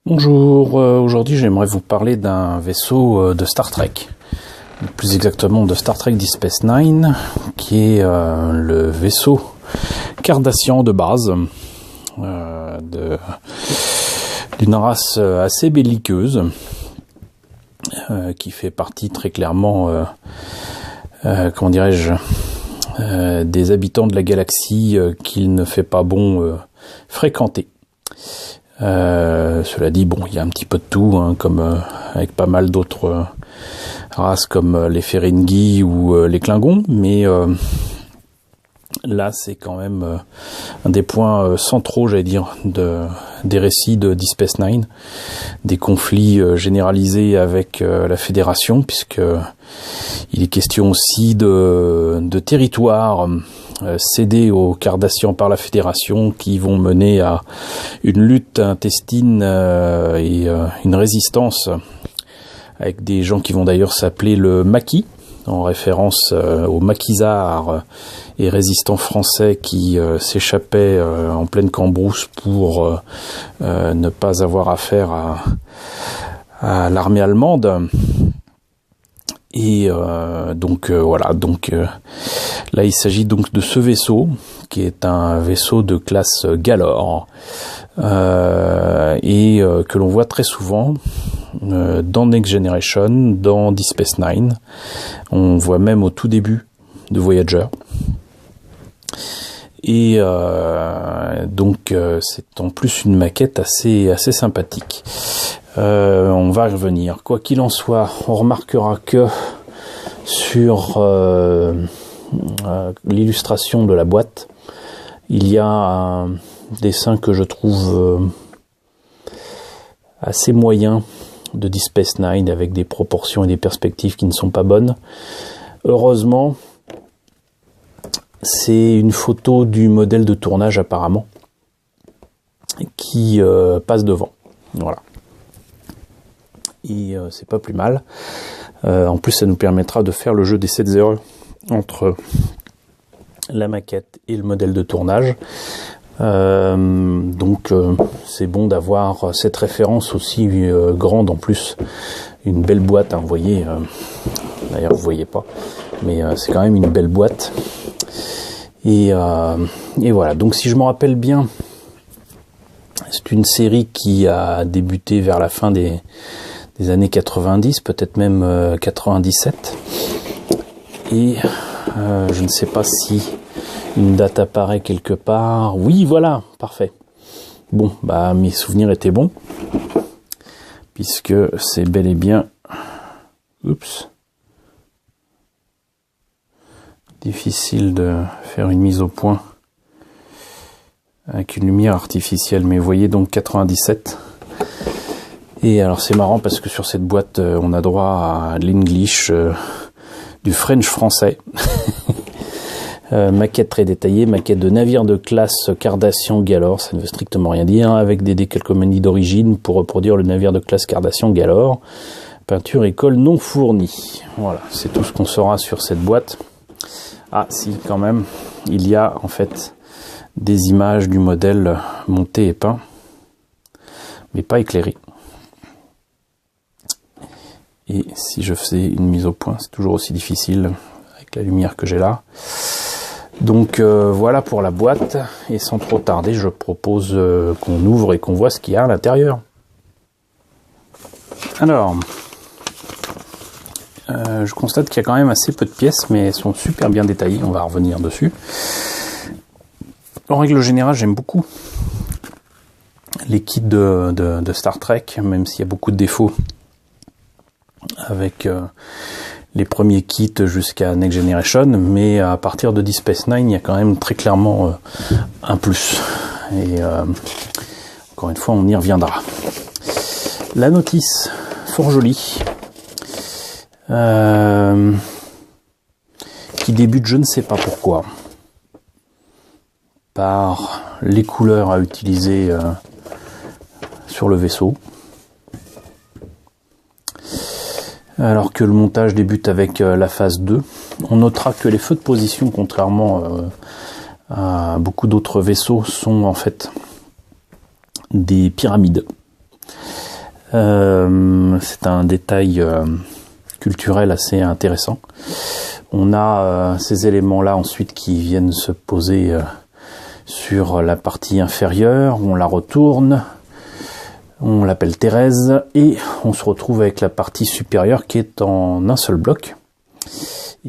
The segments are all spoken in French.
Bonjour, aujourd'hui j'aimerais vous parler d'un vaisseau de Star Trek, plus exactement de Star Trek Deep Space Nine, qui est le vaisseau Cardassian de base, d'une race assez belliqueuse, qui fait partie très clairement, comment dirais-je, des habitants de la galaxie qu'il ne fait pas bon fréquenter. Cela dit, bon, il y a un petit peu de tout, hein, comme avec pas mal d'autres races comme les Ferengi ou les Klingons, mais là c'est quand même un des points centraux, j'allais dire, des récits de Deep Space Nine, des conflits généralisés avec la Fédération, puisque il est question aussi de territoires cédés aux Cardassians par la Fédération, qui vont mener à une lutte intestine et une résistance avec des gens qui vont d'ailleurs s'appeler le Maquis, en référence aux maquisards et résistants français qui s'échappaient en pleine Cambrousse pour ne pas avoir affaire à l'armée allemande. Et voilà, là il s'agit donc de ce vaisseau qui est un vaisseau de classe Galor et que l'on voit très souvent dans Next Generation, dans Deep Space Nine. On voit même au tout début de Voyager. Et c'est en plus une maquette assez sympathique. On va revenir. Quoi qu'il en soit, on remarquera que sur l'illustration de la boîte, il y a un dessin que je trouve assez moyen de Deep Space Nine, avec des proportions et des perspectives qui ne sont pas bonnes. Heureusement, c'est une photo du modèle de tournage apparemment qui passe devant. Voilà. Et c'est pas plus mal. En plus, ça nous permettra de faire le jeu des 7 erreurs entre la maquette et le modèle de tournage. C'est bon d'avoir cette référence aussi grande en plus. Une belle boîte, hein, vous voyez. D'ailleurs, vous voyez pas, mais c'est quand même une belle boîte. Et voilà. Donc, si je me rappelle bien, c'est une série qui a débuté vers la fin des années 90, peut-être même 97. Et je ne sais pas si une date apparaît quelque part. Oui, voilà, parfait. Bon, mes souvenirs étaient bons, puisque c'est bel et bien... Oups. Difficile de faire une mise au point avec une lumière artificielle, mais vous voyez donc 97. Et alors c'est marrant parce que sur cette boîte, on a droit à l'English, du French français. Maquette très détaillée, maquette de navire de classe Cardassian Galor, ça ne veut strictement rien dire, hein, avec des décalcomanies d'origine pour reproduire le navire de classe Cardassian Galor. Peinture et colle non fournie. Voilà, c'est tout ce qu'on saura sur cette boîte. Ah si, quand même, il y a en fait des images du modèle monté et peint, mais pas éclairé. Et si je faisais une mise au point, c'est toujours aussi difficile avec la lumière que j'ai là. Donc voilà pour la boîte, et sans trop tarder, je propose qu'on ouvre et qu'on voit ce qu'il y a à l'intérieur. Alors, je constate qu'il y a quand même assez peu de pièces, mais elles sont super bien détaillées, on va revenir dessus. En règle générale, j'aime beaucoup les kits de Star Trek, même s'il y a beaucoup de défauts avec les premiers kits jusqu'à Next Generation, mais à partir de Deep Space Nine, il y a quand même très clairement un plus. Et encore une fois, on y reviendra. La notice, fort jolie, qui débute, je ne sais pas pourquoi, par les couleurs à utiliser sur le vaisseau. Alors que le montage débute avec la phase 2. On notera que les feux de position, contrairement à beaucoup d'autres vaisseaux, sont en fait des pyramides. C'est un détail culturel assez intéressant. On a ces éléments-là ensuite qui viennent se poser sur la partie inférieure. On la retourne, on l'appelle Thérèse, et on se retrouve avec la partie supérieure qui est en un seul bloc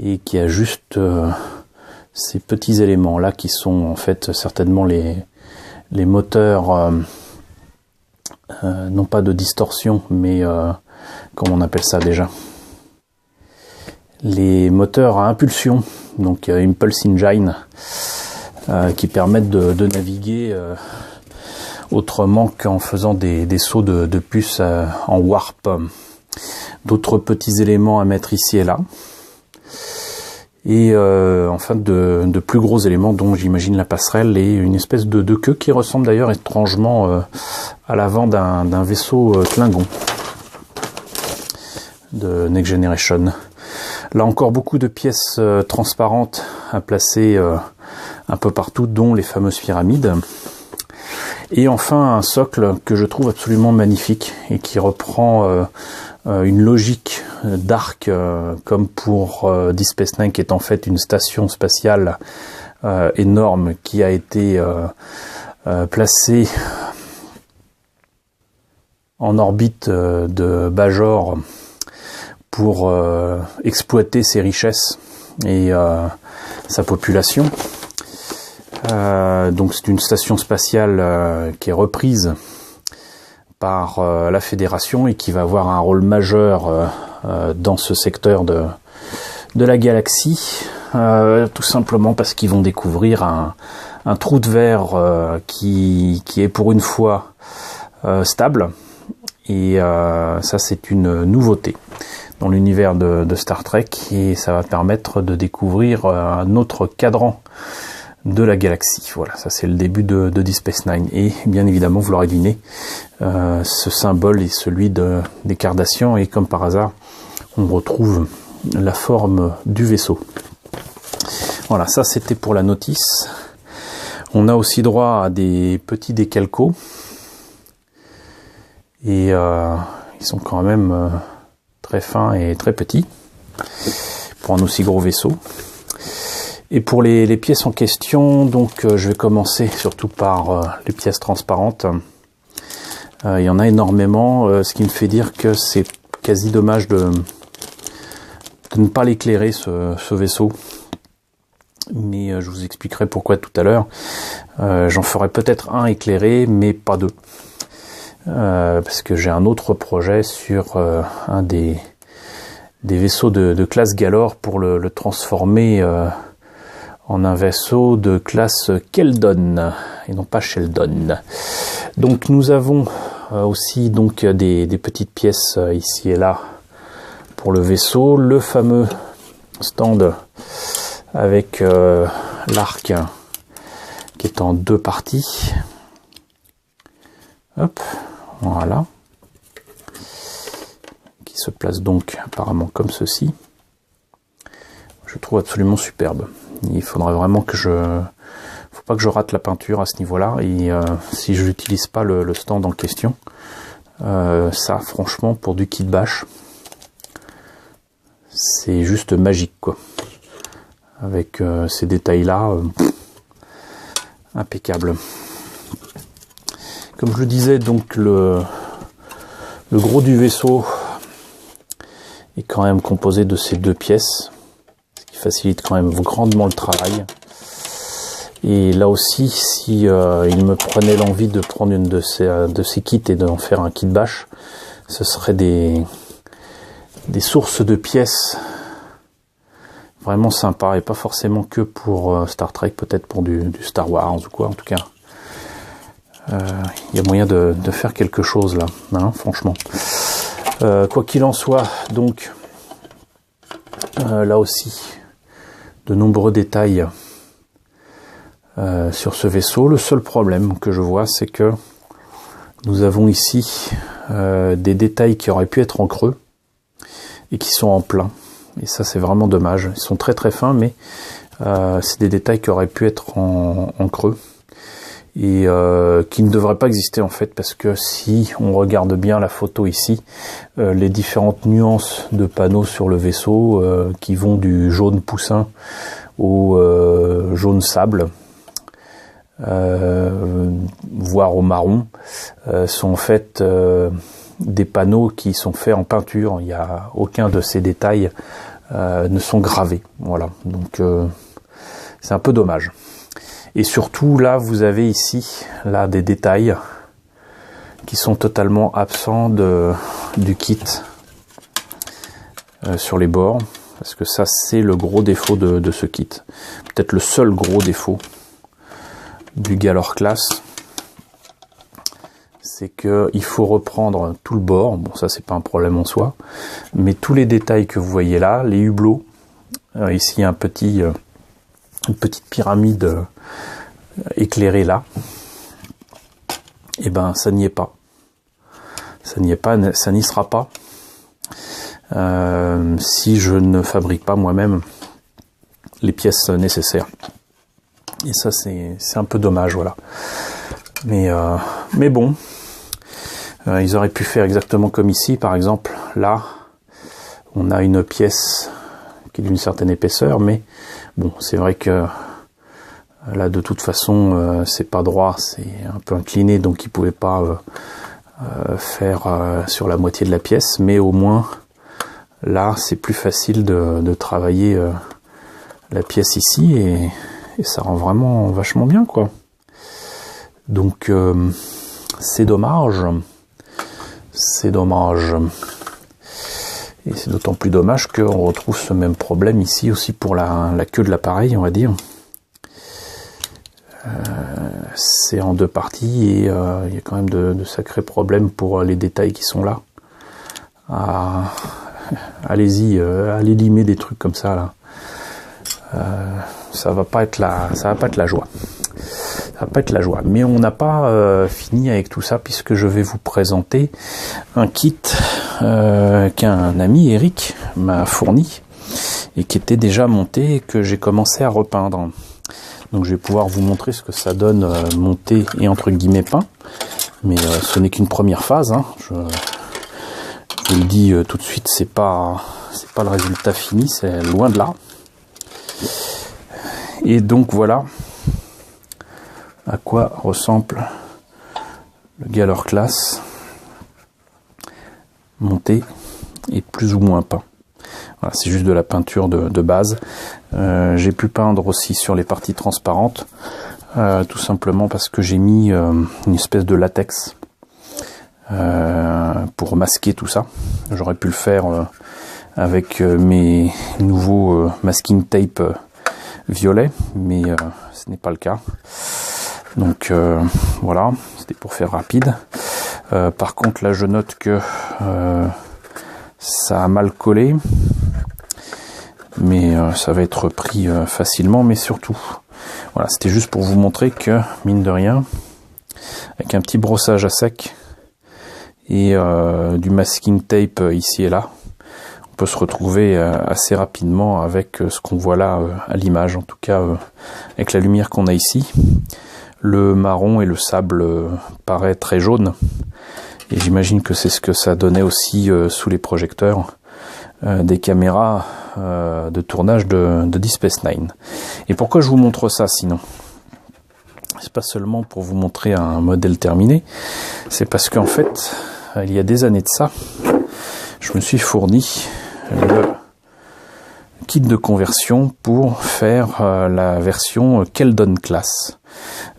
et qui a juste ces petits éléments-là qui sont en fait certainement les moteurs, non pas de distorsion, mais comment on appelle ça déjà ? Les moteurs à impulsion, donc Impulse Engine, qui permettent de naviguer autrement qu'en faisant des sauts de puce en warp. D'autres petits éléments à mettre ici et là. Et enfin de plus gros éléments, dont j'imagine la passerelle et une espèce de queue qui ressemble d'ailleurs étrangement à l'avant d'un vaisseau Klingon de Next Generation. Là encore, beaucoup de pièces transparentes à placer un peu partout, dont les fameuses pyramides. Et enfin, un socle que je trouve absolument magnifique et qui reprend une logique d'arc comme pour Deep Space Nine, qui est en fait une station spatiale énorme qui a été placée en orbite de Bajor pour exploiter ses richesses et sa population. Donc c'est une station spatiale qui est reprise par la Fédération et qui va avoir un rôle majeur dans ce secteur de la galaxie, tout simplement parce qu'ils vont découvrir un trou de verre qui est pour une fois stable, et ça c'est une nouveauté dans l'univers de Star Trek, et ça va permettre de découvrir un autre cadran de la galaxie. Voilà, ça c'est le début de Deep Space Nine. Et bien évidemment, vous l'aurez deviné, ce symbole est celui des Cardassians, et comme par hasard, on retrouve la forme du vaisseau. Voilà, ça c'était pour la notice. On a aussi droit à des petits décalcos, et ils sont quand même très fins et très petits pour un aussi gros vaisseau. Et pour les pièces en question, donc je vais commencer surtout par les pièces transparentes. Il y en a énormément, ce qui me fait dire que c'est quasi dommage de ne pas l'éclairer, ce vaisseau. Mais je vous expliquerai pourquoi tout à l'heure. J'en ferai peut-être un éclairé, mais pas deux. Parce que j'ai un autre projet sur un des vaisseaux de classe Galor pour le transformer en un vaisseau de classe Keldon et non pas Sheldon. Donc nous avons aussi donc des petites pièces ici et là pour le vaisseau, le fameux stand avec l'arc qui est en deux parties. Hop, voilà. Qui se place donc apparemment comme ceci. Je trouve absolument superbe. Il faudrait vraiment que faut pas que je rate la peinture à ce niveau-là, et si je n'utilise pas le stand en question, ça franchement pour du kit bash, c'est juste magique quoi. Avec ces détails-là, impeccable. Comme je le disais, donc le gros du vaisseau est quand même composé de ces deux pièces, facilite quand même grandement le travail. Et là aussi, si il me prenait l'envie de prendre une de ces kits et d'en faire un kit bash, ce serait des sources de pièces vraiment sympas, et pas forcément que pour Star Trek, peut-être pour du Star Wars ou quoi. En tout cas, il y a moyen de faire quelque chose là, hein, franchement. Quoi qu'il en soit, donc là aussi, de nombreux détails sur ce vaisseau. Le seul problème que je vois, c'est que nous avons ici des détails qui auraient pu être en creux et qui sont en plein. Et ça, c'est vraiment dommage. Ils sont très très fins, mais c'est des détails qui auraient pu être en creux. et qui ne devrait pas exister en fait, parce que si on regarde bien la photo ici, les différentes nuances de panneaux sur le vaisseau qui vont du jaune poussin au jaune sable, voire au marron, sont en fait des panneaux qui sont faits en peinture. Il n'y a aucun de ces détails ne sont gravés. Voilà, donc c'est un peu dommage. Et surtout là, vous avez ici là des détails qui sont totalement absents du kit sur les bords, parce que ça c'est le gros défaut de ce kit. Peut-être le seul gros défaut du Galor Class, c'est que il faut reprendre tout le bord. Bon, ça c'est pas un problème en soi, mais tous les détails que vous voyez là, les hublots, ici il y a une petite pyramide éclairée là, et ben ça n'y est pas. Ça n'y est pas, ça n'y sera pas si je ne fabrique pas moi-même les pièces nécessaires. Et ça c'est un peu dommage, voilà. Mais bon, ils auraient pu faire exactement comme ici, par exemple. Là, on a une pièce qui est d'une certaine épaisseur, mais bon, c'est vrai que là, de toute façon, c'est pas droit, c'est un peu incliné, donc ils pouvaient pas faire sur la moitié de la pièce, mais au moins, là, c'est plus facile de travailler la pièce ici, et ça rend vraiment vachement bien, quoi. Donc, c'est dommage. C'est dommage. Et c'est d'autant plus dommage qu'on retrouve ce même problème ici aussi pour la queue de l'appareil, on va dire. C'est en deux parties et il y a quand même de sacrés problèmes pour les détails qui sont là. Allez-y, allez limer des trucs comme ça là. Ça va pas être la joie. Ça va pas être la joie. Mais on n'a pas fini avec tout ça, puisque je vais vous présenter un kit qu'un ami, Eric, m'a fourni et qui était déjà monté et que j'ai commencé à repeindre. Donc je vais pouvoir vous montrer ce que ça donne monté et entre guillemets peint. Mais ce n'est qu'une première phase, hein. Je vous le dis tout de suite, c'est pas le résultat fini, c'est loin de là. Et donc voilà à quoi ressemble le Galor Class monté et plus ou moins peint. Voilà, c'est juste de la peinture de base. J'ai pu peindre aussi sur les parties transparentes, tout simplement parce que j'ai mis une espèce de latex pour masquer tout ça. J'aurais pu le faire avec mes nouveaux masking tape violet, mais ce n'est pas le cas. Donc voilà, c'était pour faire rapide. Par contre là je note que ça a mal collé, mais ça va être repris facilement. Mais surtout, voilà, c'était juste pour vous montrer que mine de rien, avec un petit brossage à sec et du masking tape ici et là, on peut se retrouver assez rapidement avec ce qu'on voit là à l'image, en tout cas avec la lumière qu'on a ici. Le marron et le sable paraît très jaune, et j'imagine que c'est ce que ça donnait aussi sous les projecteurs des caméras de tournage de Deep Space Nine. Et pourquoi je vous montre ça sinon? C'est pas seulement pour vous montrer un modèle terminé, c'est parce qu'en fait, il y a des années de ça, je me suis fourni le kit de conversion pour faire la version Keldon Class,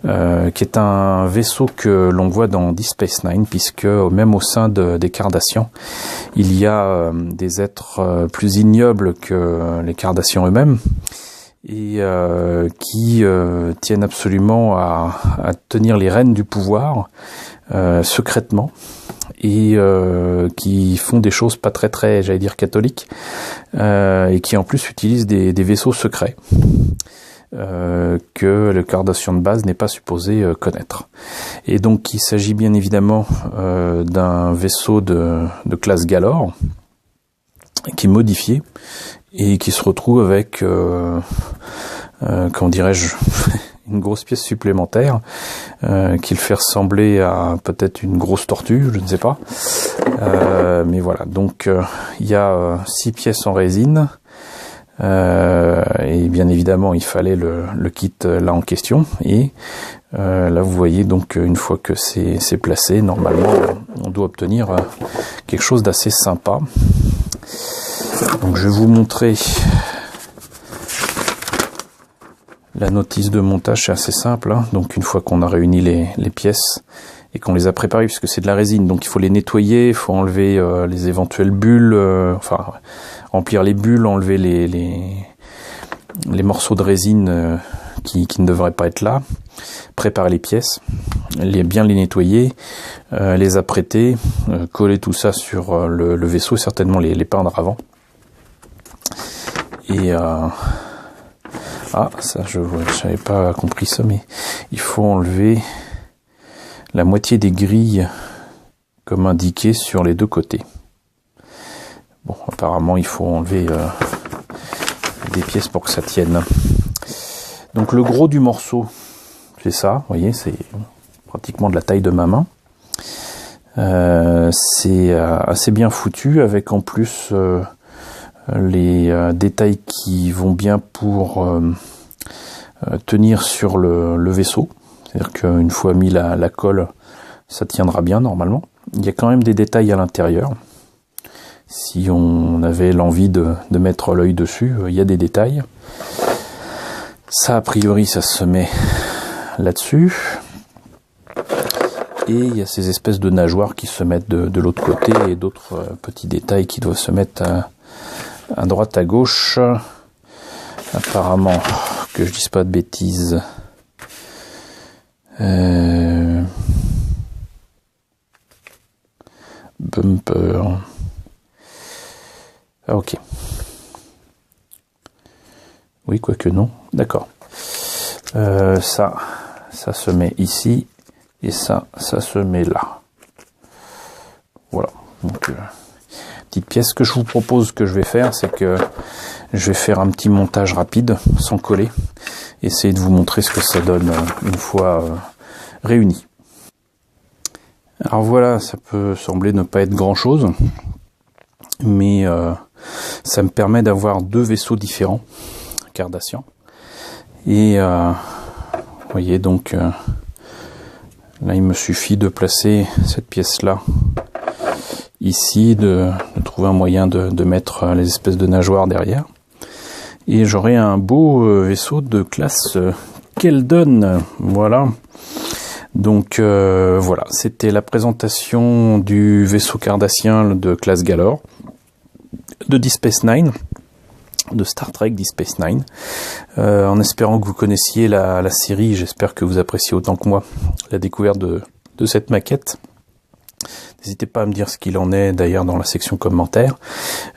qui est un vaisseau que l'on voit dans Deep Space Nine, puisque même au sein des Cardassians, il y a des êtres plus ignobles que les Cardassians eux-mêmes, et qui tiennent absolument à tenir les rênes du pouvoir secrètement, et qui font des choses pas très, j'allais dire, catholiques, et qui en plus utilisent des vaisseaux secrets que le Cardassien de base n'est pas supposé connaître. Et donc il s'agit bien évidemment d'un vaisseau de classe Galor qui est modifié et qui se retrouve avec comment dirais-je, une grosse pièce supplémentaire qui le fait ressembler à peut-être une grosse tortue, je ne sais pas. Mais voilà, donc il y a 6 pièces en résine. Et bien évidemment il fallait le kit là en question, et là vous voyez donc une fois que c'est placé, normalement on doit obtenir quelque chose d'assez sympa. Donc je vais vous montrer la notice de montage. C'est assez simple, hein. Donc une fois qu'on a réuni les pièces et qu'on les a préparées, puisque c'est de la résine, donc il faut les nettoyer, il faut enlever les éventuelles bulles, enfin remplir les bulles, enlever les morceaux de résine qui ne devraient pas être là, préparer les pièces, bien les nettoyer, les apprêter, coller tout ça sur le vaisseau, certainement les peindre avant. Et ça je n'avais pas compris ça, mais il faut enlever la moitié des grilles comme indiqué sur les deux côtés. Bon, apparemment il faut enlever des pièces pour que ça tienne. Donc le gros du morceau, c'est ça, vous voyez, c'est pratiquement de la taille de ma main. C'est assez bien foutu, avec en plus les détails qui vont bien pour tenir sur le vaisseau. C'est-à-dire qu'une fois mis la colle, ça tiendra bien normalement. Il y a quand même des détails à l'intérieur. Si on avait l'envie de mettre l'œil dessus, il y a des détails. Ça, a priori, ça se met là-dessus. Et il y a ces espèces de nageoires qui se mettent de l'autre côté, et d'autres petits détails qui doivent se mettre à droite, à gauche. Apparemment, que je dise pas de bêtises. Bumper. Ah, ok. Oui, quoique non. D'accord. Ça se met ici, et ça se met là. Voilà. Donc, petite pièce. Ce que je vous propose que je vais faire, c'est que je vais faire un petit montage rapide, sans coller, essayer de vous montrer ce que ça donne une fois réuni. Alors voilà, ça peut sembler ne pas être grand-chose, mais ça me permet d'avoir 2 vaisseaux différents, Cardassian. Et vous voyez donc, là il me suffit de placer cette pièce-là ici, de trouver un moyen de mettre les espèces de nageoires derrière. Et j'aurai un beau vaisseau de classe Keldon. Voilà. Donc voilà, c'était la présentation du vaisseau cardassien de classe Galor, de Deep Space Nine, de Star Trek Deep Space Nine. En espérant que vous connaissiez la série, j'espère que vous appréciez autant que moi la découverte de cette maquette. N'hésitez pas à me dire ce qu'il en est d'ailleurs dans la section commentaires.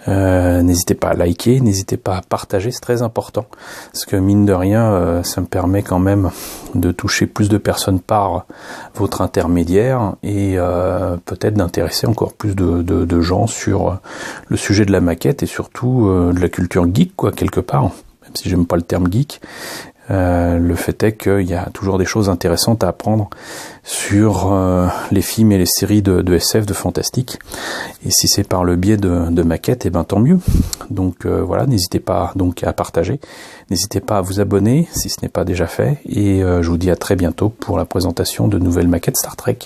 N'hésitez pas à liker, n'hésitez pas à partager, c'est très important. Parce que mine de rien, ça me permet quand même de toucher plus de personnes par votre intermédiaire, et peut-être d'intéresser encore plus de gens sur le sujet de la maquette, et surtout de la culture geek, quoi, quelque part. Même si j'aime pas le terme geek. Le fait est qu'il y a toujours des choses intéressantes à apprendre sur les films et les séries de SF, de fantastique. Et si c'est par le biais de maquettes, et ben tant mieux. Donc voilà, n'hésitez pas donc à partager, n'hésitez pas à vous abonner si ce n'est pas déjà fait, et je vous dis à très bientôt pour la présentation de nouvelles maquettes Star Trek.